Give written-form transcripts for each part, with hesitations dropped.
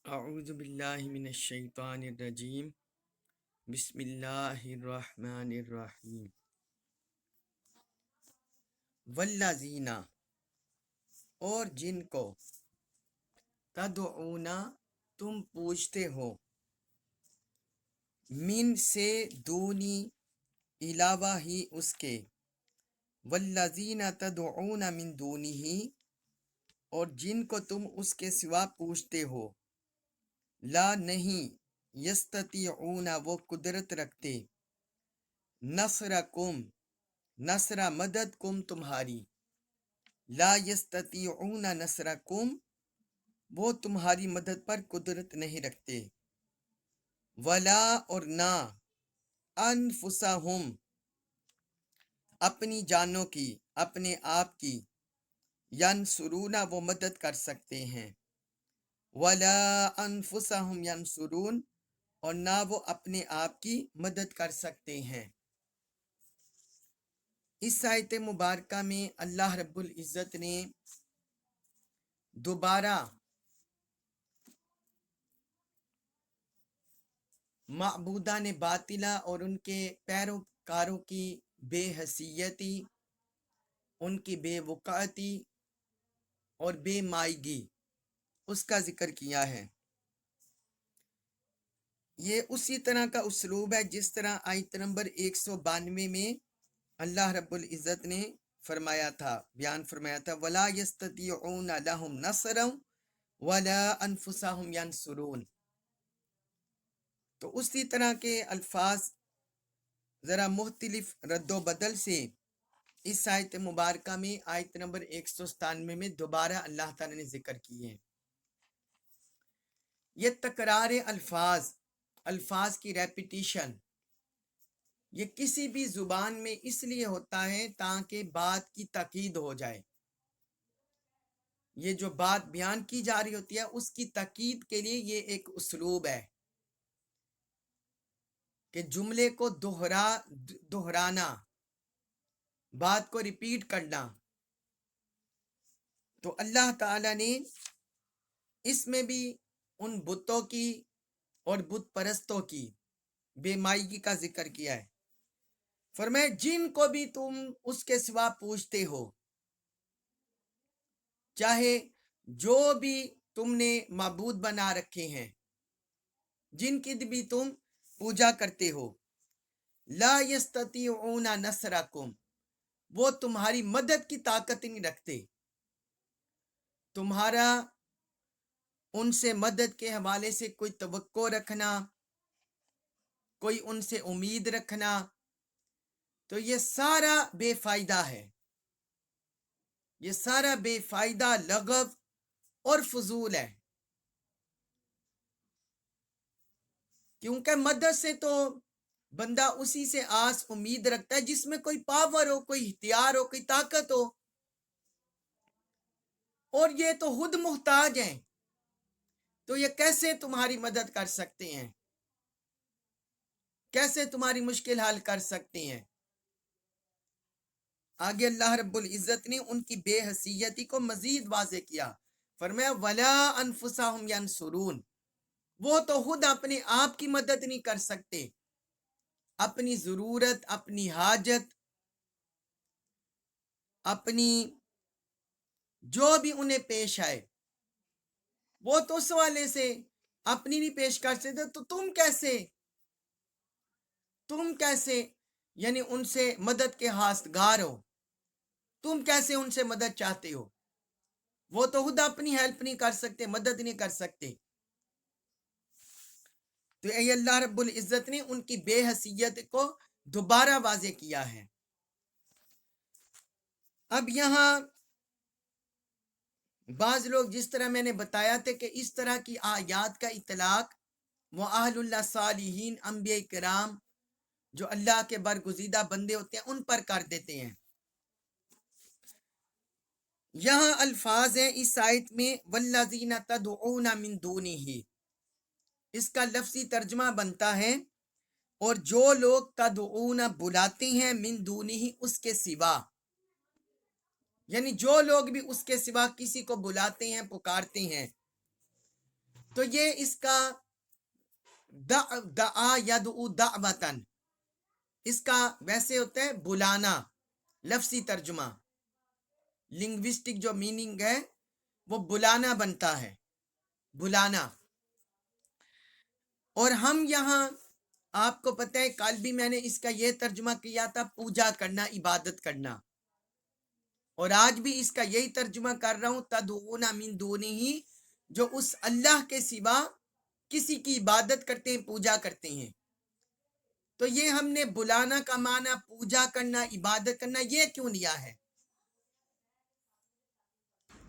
اعوذ باللہ من الشیطان الرجیم بسم اللہ الرحمن الرحیم والذین اور جن کو تدعون تم پوچھتے ہو من سے دونی علاوہ ہی اس کے والذین تدعون من دونہ اور جن کو تم اس کے سوا پوچھتے ہو لا نہیں یستطیعون وہ قدرت رکھتے نصرکم نصر مدد کم تمہاری لا یستطیعون نصرکم وہ تمہاری مدد پر قدرت نہیں رکھتے ولا اور نہ انفسہم اپنی جانوں کی اپنے آپ کی ینصرون وہ مدد کر سکتے ہیں ولا انفسہم ینصرون اور نہ وہ اپنے آپ کی مدد کر سکتے ہیں۔ اس آیت مبارکہ میں اللہ رب العزت نے دوبارہ معبودان باطلہ اور ان کے پیروکاروں کی بے حیثیتی، ان کی بے وقعتی اور بے مائیگی اس کا ذکر کیا ہے۔ یہ اسی طرح کا اسلوب ہے جس طرح آیت نمبر 192 میں اللہ رب العزت نے فرمایا تھا، بیان فرمایا تھا وَلَا يَسْتَطِيعُونَ لَهُمْ نَصْرًا وَلَا أَنفُسَهُمْ يَنصُرُونَ۔ تو اسی طرح کے الفاظ ذرا مختلف رد و بدل سے اس آیت مبارکہ میں آیت نمبر 197 میں دوبارہ اللہ تعالی نے ذکر کیے ہیں۔ یہ تکرار الفاظ کی ریپیٹیشن یہ کسی بھی زبان میں اس لیے ہوتا ہے تاکہ بات کی تاکید ہو جائے۔ یہ جو بات بیان کی جا رہی ہوتی ہے اس کی تاکید کے لیے یہ ایک اسلوب ہے کہ جملے کو دہرانا، بات کو ریپیٹ کرنا۔ تو اللہ تعالی نے اس میں بھی ان بتوں کی اور بت پرستوں کی بے مائیگی کا ذکر کیا ہے۔ فرمایا جن کو بھی تم اس کے سوا پوچھتے ہو، چاہے جو بھی تم نے معبود بنا رکھے ہیں، جن کی بھی تم پوجا کرتے ہو، لا یستطیعون نصرکم وہ تمہاری مدد کی طاقت نہیں رکھتے، تمہارا ان سے مدد کے حوالے سے کوئی توقع رکھنا، کوئی ان سے امید رکھنا، تو یہ سارا بے فائدہ ہے، یہ سارا بے فائدہ لغو اور فضول ہے، کیونکہ مدد سے تو بندہ اسی سے آس امید رکھتا ہے جس میں کوئی پاور ہو، کوئی اختیار ہو، کوئی طاقت ہو، اور یہ تو خود محتاج ہیں، تو یہ کیسے تمہاری مدد کر سکتے ہیں، کیسے تمہاری مشکل حل کر سکتے ہیں۔ آگے اللہ رب العزت نے ان کی بے حیثیتی کو مزید واضح کیا، فرمایا وَلَا أَنفُسَهُمْ يَنصُرُونَ وہ تو خود اپنے آپ کی مدد نہیں کر سکتے، اپنی ضرورت، اپنی حاجت، اپنی جو بھی انہیں پیش آئے وہ تو اس والے سے اپنی نہیں پیش کر سکتے، تو تم کیسے یعنی ان سے مدد کے حاصلگار ہو، تم کیسے ان سے مدد چاہتے ہو، وہ تو خود اپنی ہیلپ نہیں کر سکتے، مدد نہیں کر سکتے۔ تو اے اللہ رب العزت نے ان کی بے حیثیت کو دوبارہ واضح کیا ہے۔ اب یہاں بعض لوگ جس طرح میں نے بتایا تھا کہ اس طرح کی آیات کا اطلاق وہ اہل اللہ صالحین انبیاء کرام جو اللہ کے برگزیدہ بندے ہوتے ہیں ان پر کر دیتے ہیں۔ یہاں الفاظ ہیں اس آیت میں والذین تدعون من دونہ، اس کا لفظی ترجمہ بنتا ہے اور جو لوگ تدعون بلاتے ہیں من دونہ اس کے سوا، یعنی جو لوگ بھی اس کے سوا کسی کو بلاتے ہیں، پکارتے ہیں، تو یہ اس کا دعا یدعو دعوتن، اس کا ویسے ہوتا ہے بلانا، لفظی ترجمہ، لنگوسٹک جو میننگ ہے وہ بلانا بنتا ہے، بلانا۔ اور ہم یہاں آپ کو پتہ ہے کل بھی میں نے اس کا یہ ترجمہ کیا تھا، پوجا کرنا، عبادت کرنا، اور آج بھی اس کا یہی ترجمہ کر رہا ہوں، تدعون من دونہ، جو اس اللہ کے سوا کسی کی عبادت کرتے ہیں، پوجا کرتے ہیں۔ تو یہ ہم نے بلانا کا معنی، پوجا کرنا، عبادت کرنا، یہ کیوں لیا ہے؟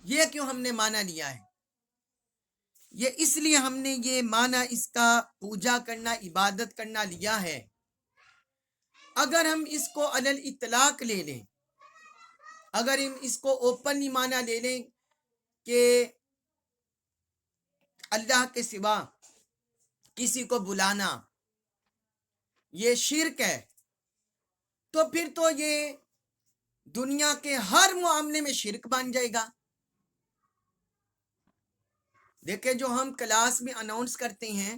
یہ کیوں ہم نے معنی لیا ہے؟ یہ اس لیے ہم نے یہ معنی اس کا پوجا کرنا، عبادت کرنا لیا ہے، اگر ہم اس کو علی الاطلاق لے لیں، اگر ہم اس کو اوپنلی معنی لے لیں کہ اللہ کے سوا کسی کو بلانا یہ شرک ہے، تو پھر تو یہ دنیا کے ہر معاملے میں شرک بن جائے گا۔ دیکھیں جو ہم کلاس میں اناؤنس کرتے ہیں،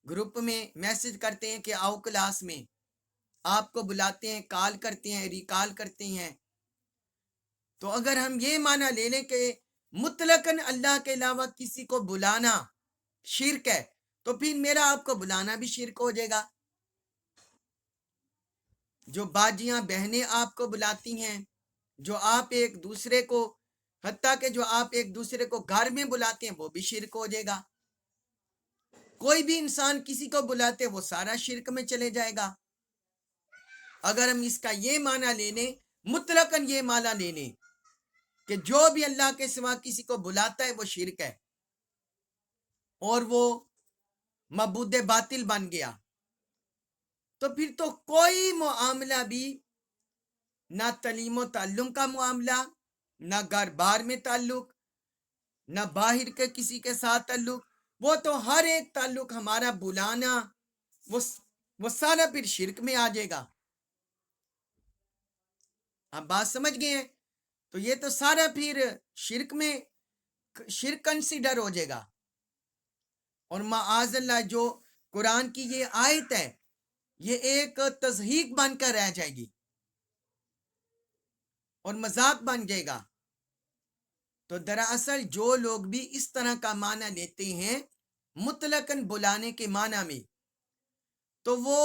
گروپ میں میسج کرتے ہیں کہ آؤ کلاس میں، آپ کو بلاتے ہیں، کال کرتے ہیں، ریکال کرتے ہیں، تو اگر ہم یہ معنی لے لیں کہ مطلقاً اللہ کے علاوہ کسی کو بلانا شرک ہے، تو پھر میرا آپ کو بلانا بھی شرک ہو جائے گا۔ جو باجیاں بہنیں آپ کو بلاتی ہیں، جو آپ ایک دوسرے کو، حتیٰ کہ جو آپ ایک دوسرے کو گھر میں بلاتے ہیں، وہ بھی شرک ہو جائے گا۔ کوئی بھی انسان کسی کو بلاتے وہ سارا شرک میں چلے جائے گا۔ اگر ہم اس کا یہ معنی لے لیں، مطلقاً یہ معنی لے لیں کہ جو بھی اللہ کے سوا کسی کو بلاتا ہے وہ شرک ہے اور وہ معبود باطل بن گیا، تو پھر تو کوئی معاملہ بھی، نہ تعلیم و تعلم کا معاملہ، نہ گھر بار میں تعلق، نہ باہر کے کسی کے ساتھ تعلق، وہ تو ہر ایک تعلق ہمارا بلانا وہ سارا پھر شرک میں آ جائے گا۔ آپ بات سمجھ گئے ہیں؟ تو یہ تو سارا پھر شرک کنسیڈر ہو جائے گا، اور معاذ اللہ جو قرآن کی یہ آیت ہے یہ ایک تضحیق بن کر رہ جائے گی اور مذاق بن جائے گا۔ تو دراصل جو لوگ بھی اس طرح کا معنی لیتے ہیں مطلقاً بلانے کے معنی میں، تو وہ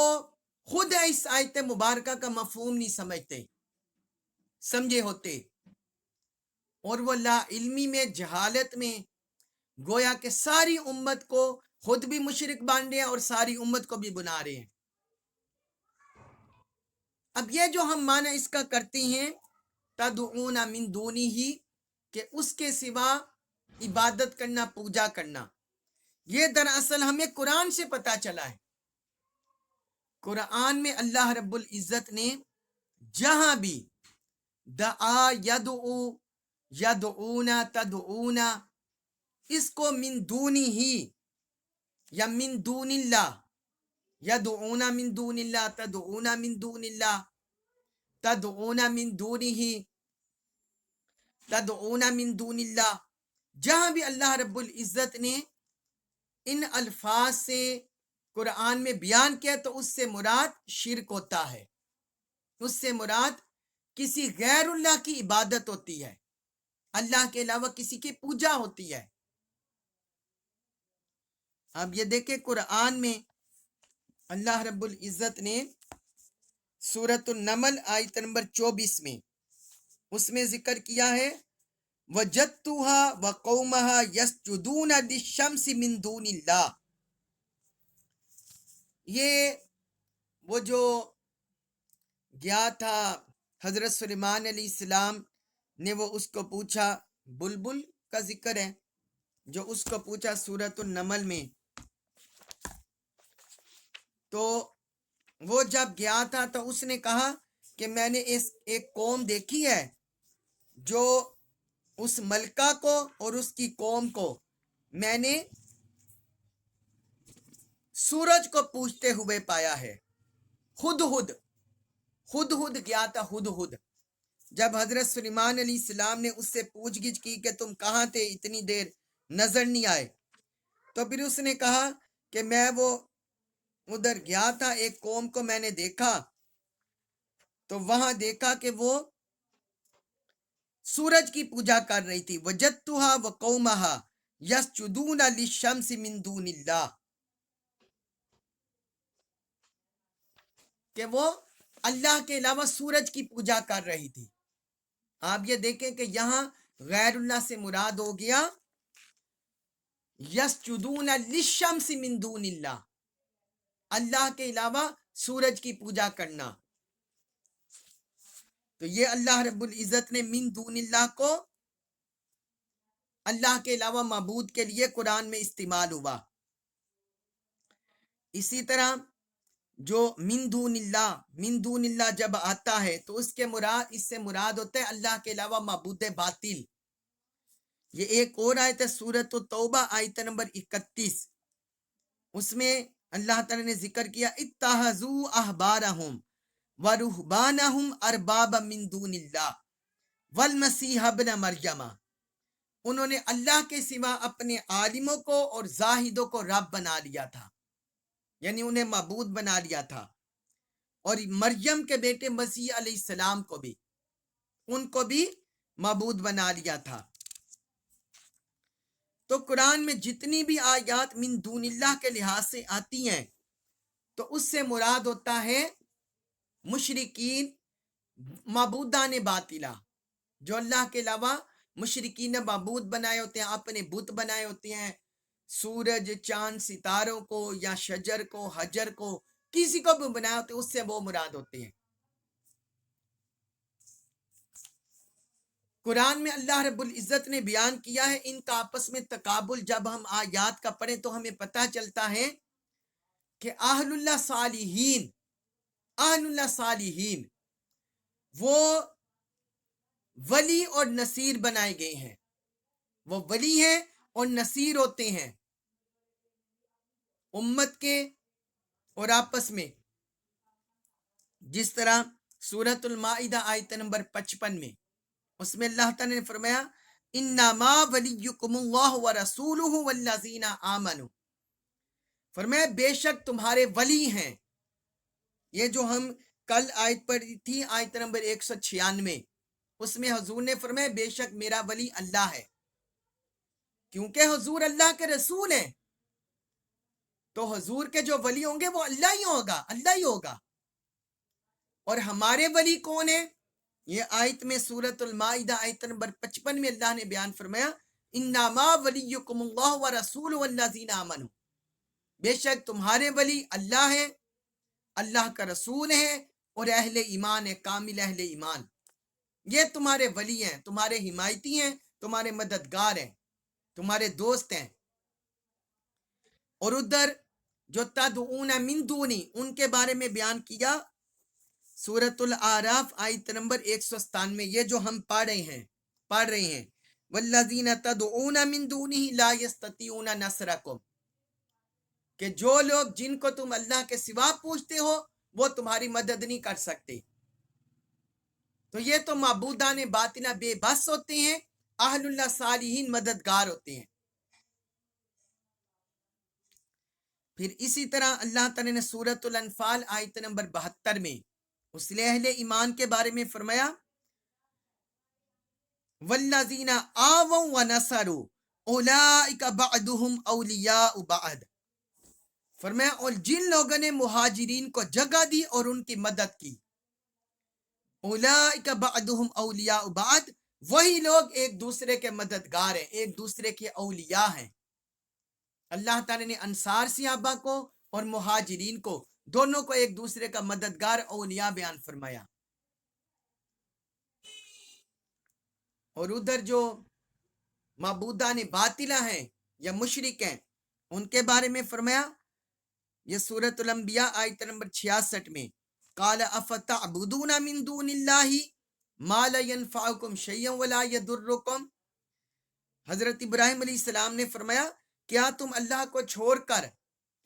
خود اس آیت مبارکہ کا مفہوم نہیں سمجھے ہوتے، اور وہ لا علمی میں، جہالت میں، گویا کہ ساری امت کو خود بھی مشرک بان رہے ہیں اور ساری امت کو بھی بنا رہے ہیں۔ اب یہ جو ہم معنی اس کا کرتے ہیں تدعون من دونہ، کہ اس کے سوا عبادت کرنا، پوجا کرنا، یہ دراصل ہمیں قرآن سے پتا چلا ہے۔ قرآن میں اللہ رب العزت نے جہاں بھی دعا، یدعو، یدعونا، تدعونا، اس کو من دونی ہی یا من دون اللہ، یدعونا من دون اللہ، تدعونا من دون اللہ، تدعونا من دونی ہی، تدعونا من دون اللہ، جہاں بھی اللہ رب العزت نے ان الفاظ سے قرآن میں بیان کیا تو اس سے مراد شرک ہوتا ہے، اس سے مراد کسی غیر اللہ کی عبادت ہوتی ہے، اللہ کے علاوہ کسی کی پوجا ہوتی ہے۔ اب یہ دیکھیں قرآن میں اللہ رب العزت نے سورۃ النمل آیت نمبر 24 میں اس میں ذکر کیا ہے وَجَدْتُهَا وَقَوْمَهَا يَسْجُدُونَ لِلشَّمْسِ مِن دُونِ اللَّهِ۔ یہ وہ جو گیا تھا حضرت سلیمان علیہ السلام نے، وہ اس کو پوچھا، بلبل کا ذکر ہے جو اس کو پوچھا سورۃ النمل میں، تو وہ جب گیا تھا تو اس نے کہا کہ میں نے ایک قوم دیکھی ہے جو اس ملکہ کو اور اس کی قوم کو میں نے سورج کو پوجتے ہوئے پایا ہے۔ ہد گیا تھا، ہد جب حضرت سلیمان علیہ السلام نے اس سے پوچھ گچھ کی کہ تم کہاں تھے اتنی دیر، نظر نہیں آئے، تو پھر اس نے کہا کہ میں وہ ادھر گیا تھا، ایک قوم کو میں نے دیکھا، تو وہاں دیکھا کہ وہ سورج کی پوجا کر رہی تھی. وجدتها وقومها یسجدون للشمس من دون اللہ، کہ وہ اللہ کے علاوہ سورج کی پوجا کر رہی تھی. آپ یہ دیکھیں کہ یہاں غیر اللہ سے مراد ہو گیا یسجدون للشمس من دون اللہ، اللہ کے علاوہ سورج کی پوجا کرنا. تو یہ اللہ رب العزت نے من دون اللہ کو اللہ کے علاوہ معبود کے لیے قرآن میں استعمال ہوا. اسی طرح جو من دون اللہ جب آتا ہے تو اس سے مراد ہوتا ہے اللہ کے علاوہ معبود باطل. یہ ایک اور آیت ہے سورۃ التوبہ آیت نمبر 31، اس میں اللہ تعالی نے ذکر کیا اتخذوا احبارہم ورہبانہم اربابا من دون اللہ والمسیح ابن مریم، انہوں نے اللہ کے سوا اپنے عالموں کو اور زاہدوں کو رب بنا لیا تھا، یعنی انہیں معبود بنا لیا تھا، اور مریم کے بیٹے مسیح علیہ السلام کو بھی، ان کو بھی معبود بنا لیا تھا. تو قرآن میں جتنی بھی آیات من دون اللہ کے لحاظ سے آتی ہیں تو اس سے مراد ہوتا ہے مشرکین، معبودان باطلہ، جو اللہ کے علاوہ مشرکین نے معبود بنائے ہوتے ہیں، اپنے بت بنائے ہوتے ہیں، سورج، چاند، ستاروں کو یا شجر کو، حجر کو، کسی کو بھی بنائے ہوتے ہیں، اس سے وہ مراد ہوتے ہیں. قرآن میں اللہ رب العزت نے بیان کیا ہے ان کا آپس میں تقابل. جب ہم آیات کا پڑھیں تو ہمیں پتہ چلتا ہے کہ اہل اللہ صالحین وہ ولی اور نصیر بنائے گئے ہیں، وہ ولی ہیں اور نصیر ہوتے ہیں امت کے اور آپس میں. جس طرح سورۃ المائدہ آیت نمبر 55 میں اس میں اللہ تعالی نے فرمایا انما ولیکم اللہ ورسولہ والذین آمنوا، فرمایا بے شک تمہارے ولی ہیں. یہ جو ہم کل آیت پڑھی تھی آیت نمبر 196، اس میں حضور نے فرمایا بے شک میرا ولی اللہ ہے، کیونکہ حضور اللہ کے رسول ہیں، تو حضور کے جو ولی ہوں گے وہ اللہ ہی ہوگا. اور ہمارے ولی کون ہیں؟ یہ آیت میں سورۃ المائدہ آیت نمبر 55 میں اللہ نے بیان فرمایا انما ولیکم اللہ ورسولہ والذین آمنوا، بے شک تمہارے ولی اللہ ہے، اللہ کا رسول ہے اور اہل ایمان ہے، کامل اہل ایمان. یہ تمہارے ولی ہیں، تمہارے حمایتی ہیں، تمہارے مددگار ہیں، تمہارے دوست ہیں. اور ادھر جو تدعون من دونی ان کے بارے میں بیان کیا سورۃ الاعراف آیت نمبر 197، یہ جو ہم پڑھ رہے ہیں والذین تدعون من دونہ لا یستطیعون نصرکم، کہ جو لوگ جن کو تم اللہ کے سوا پوچھتے ہو وہ تمہاری مدد نہیں کر سکتے. تو یہ تو معبودان باطنہ بے بس ہوتے ہیں، اہل اللہ صالحین مددگار ہوتے ہیں. پھر اسی طرح اللہ تعالی نے سورۃ الانفال آیت نمبر 72 میں اس لیے اہل ایمان کے بارے میں فرمایا والذین آووا ونصروا اولئک بعضهم اولیاء بعض، فرمایا اور جن لوگوں نے مہاجرین کو جگہ دی اور ان کی مدد کی، اولئک بعضهم اولیاء بعض، وہی لوگ ایک دوسرے کے مددگار ہیں، ایک دوسرے کے اولیاء ہیں. اللہ تعالی نے انصار صحابہ کو اور مہاجرین کو دونوں کو ایک دوسرے کا مددگار اولیاء بیان فرمایا. اور ادھر جو معبودان باطلہ ہیں یا مشرک ہیں ان کے بارے میں فرمایا یہ سورۃ الانبیاء آیت نمبر 66 میں قال افتعبدون من دون اللہ ما لا ينفعکم شیئا ولا یضرکم، حضرت ابراہیم علیہ السلام نے فرمایا کیا تم اللہ کو چھوڑ کر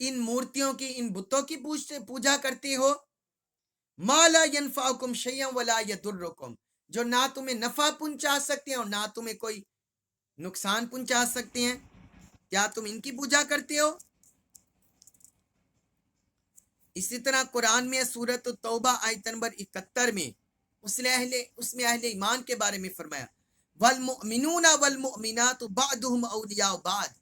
ان مورتیوں کی، ان بتوں کی پوجا کرتے ہو، ما لا ينفعکم شیئا ولا یضرکم، جو نہ تمہیں نفع پہنچا سکتے ہیں اور نہ تمہیں کوئی نقصان پہنچا سکتے ہیں. کیا تم ان کی پوجا کرتے ہو؟ اسی طرح قرآن میں سورۃ التوبہ آیت نمبر 71 میں اس میں اہل ایمان کے بارے میں فرمایا والمؤمنون والمؤمنات بعضهم اولیاء بعض،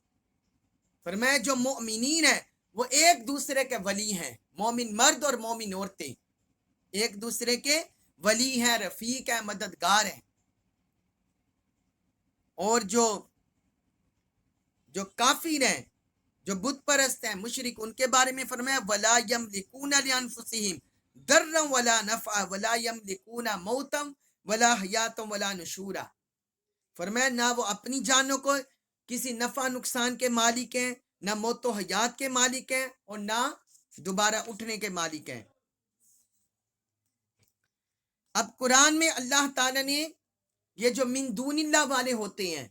فرمایا جو مؤمنین ہیں وہ ایک دوسرے کے ولی ہیں، مومن مرد اور مومن عورتیں ایک دوسرے کے ولی ہیں، رفیق ہیں، مددگار ہیں۔ اور جو کافر ہیں، جو بت پرست ہیں، مشرک، ان کے بارے میں فرمایا ولا یملکون لانفسہم ضرا ولا نفعا ولا یملکون موتا ولا حیاتا ولا نشورا، فرمایا نہ وہ اپنی جانوں کو کسی نفع نقصان کے مالک ہیں، نہ موت و حیات کے مالک ہیں، اور نہ دوبارہ اٹھنے کے مالک ہیں۔ اب قرآن میں اللہ تعالیٰ نے یہ جو من دون اللہ والے ہوتے ہیں،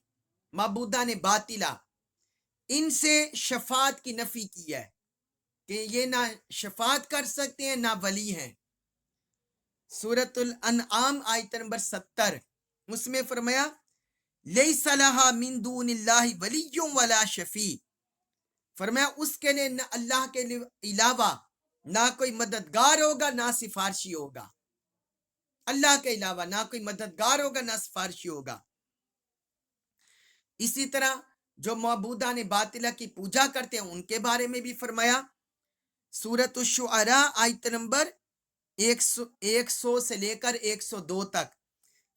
معبودان باطلہ، ان سے شفاعت کی نفی کی ہے کہ یہ نہ شفاعت کر سکتے ہیں نہ ولی ہیں۔ سورۃ الانعام آیت نمبر 70 اس میں فرمایا لیس لہا من دون اللہ ولی ولا شفیع، فرمایا اس کے لیے نہ اللہ کے علاوہ نہ کوئی مددگار ہوگا نہ سفارشی ہوگا، اللہ کے علاوہ نہ کوئی مددگار ہوگا نہ سفارشی ہوگا۔ اسی طرح جو معبودان باطلہ کی پوجا کرتے ہیں ان کے بارے میں بھی فرمایا سورۃ الشعراء آیت نمبر 100 سے لے کر 102 تک،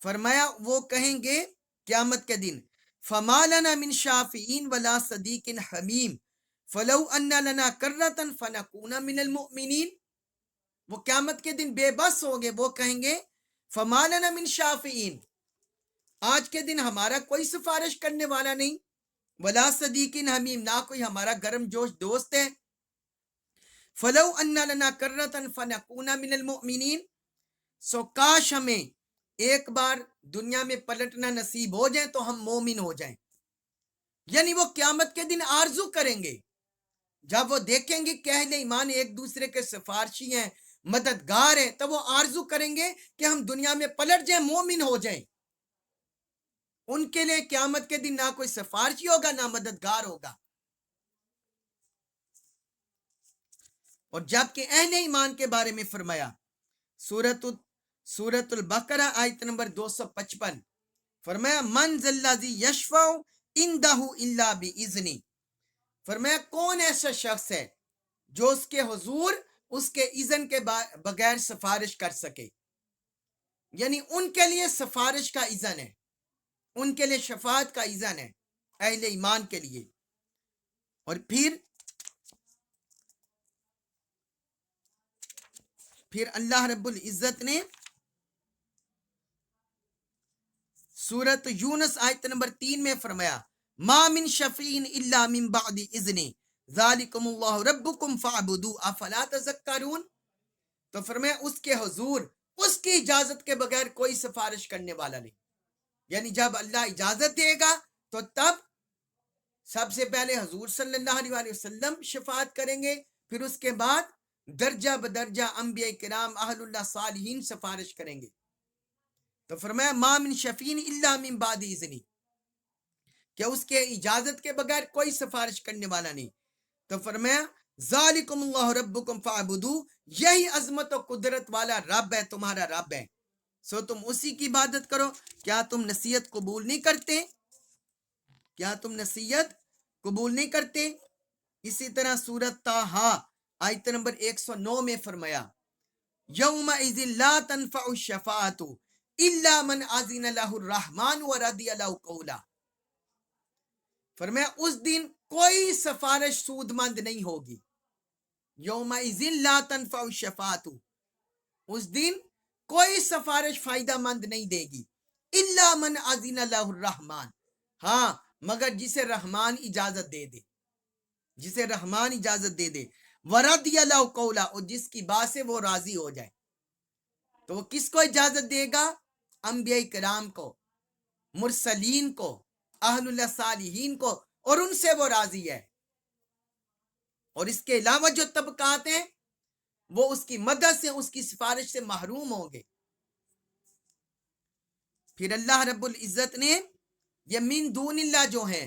فرمایا وہ کہیں گے قیامت کے دن فما لنا من شافعین ولا صدیق حمیم فلو ان لنا کرۃ فنکون من المؤمنین، وہ قیامت کے دن بے بس ہوں گے، وہ کہیں گے فما لنا من شافعین، آج کے دن ہمارا کوئی سفارش کرنے والا نہیں، ولا صدیق حمیم، نہ کوئی ہمارا گرم جوش دوست ہے، فلو ان لنا کرۃ فنکون من المؤمنین، سو کاش ہمیں ایک بار دنیا میں پلٹنا نصیب ہو جائے تو ہم مومن ہو جائیں۔ یعنی وہ قیامت کے دن آرزو کریں گے، جب وہ دیکھیں گے کہ اہل ایمان ایک دوسرے کے سفارشی ہیں، مددگار ہیں، تو وہ آرزو کریں گے کہ ہم دنیا میں پلٹ جائیں، مومن ہو جائیں۔ ان کے لیے قیامت کے دن نہ کوئی سفارشی ہوگا نہ مددگار ہوگا۔ اور جبکہ اہل ایمان کے بارے میں فرمایا سورۃ البقرہ آیت نمبر 255، فرمایا من ذا الذی یشفع عندہ الا باذنہ، فرمایا کون ایسا شخص ہے جو اس کے حضور اس کے اذن کے بغیر سفارش کر سکے، یعنی ان کے لیے سفارش کا اذن ہے، ان کے لیے شفاعت کا اذن ہے اہل ایمان کے لیے۔ اور پھر اللہ رب العزت نے سورۃ یونس آیت نمبر 3 میں فرمایا ما من شفیع الا من بعد اذن ذالکم اللہ ربکم فاعبدوا افلا تذکرون، تو فرمایا اس کے حضور اس کی اجازت کے بغیر کوئی سفارش کرنے والا نہیں، یعنی جب اللہ اجازت دے گا تو تب سب سے پہلے حضور صلی اللہ علیہ وسلم شفاعت کریں گے، پھر اس کے بعد درجہ بدرجہ انبیاء کرام اہل اللہ صالحین سفارش کریں گے۔ تو فرمایا ما من شفیع الا من بعد اذن، کہ اس کے اجازت کے بغیر کوئی سفارش کرنے والا نہیں۔ تو فرمایا ذالکم اللہ ربکم فاعبدوا، یہی عظمت و قدرت والا رب ہے، تمہارا رب ہے، سو تم اسی کی عبادت کرو۔ کیا تم نصیحت قبول نہیں کرتے؟ کیا تم نصیحت قبول نہیں کرتے؟ اسی طرح سورۃ طٰہٰ آیت نمبر 109 میں فرمایا یومئذ لا تنفع الشفاعۃ الا من اذن له الرحمن ورضی له قولا، فرمایا اس دن کوئی سفارش سود مند نہیں ہوگی، یومئذ لا تنفع الشفاعۃ، اس دن کوئی سفارش فائدہ مند نہیں دے گی، الا من اذن له الرحمن، ہاں مگر جسے رحمان اجازت دے دے، جسے رحمان اجازت دے دے، ورضی له قولا، اور جس کی بات سے وہ راضی ہو جائے۔ تو وہ کس کو اجازت دے گا؟ انبیاء کرام کو، مرسلین کو، اہل اللہ صالحین کو، اور ان سے وہ راضی ہے۔ اور اس کے علاوہ جو طبقات ہیں وہ اس کی مدد سے، اس کی سفارش سے محروم ہوں گے۔ پھر اللہ رب العزت نے یہ من دون اللہ جو ہیں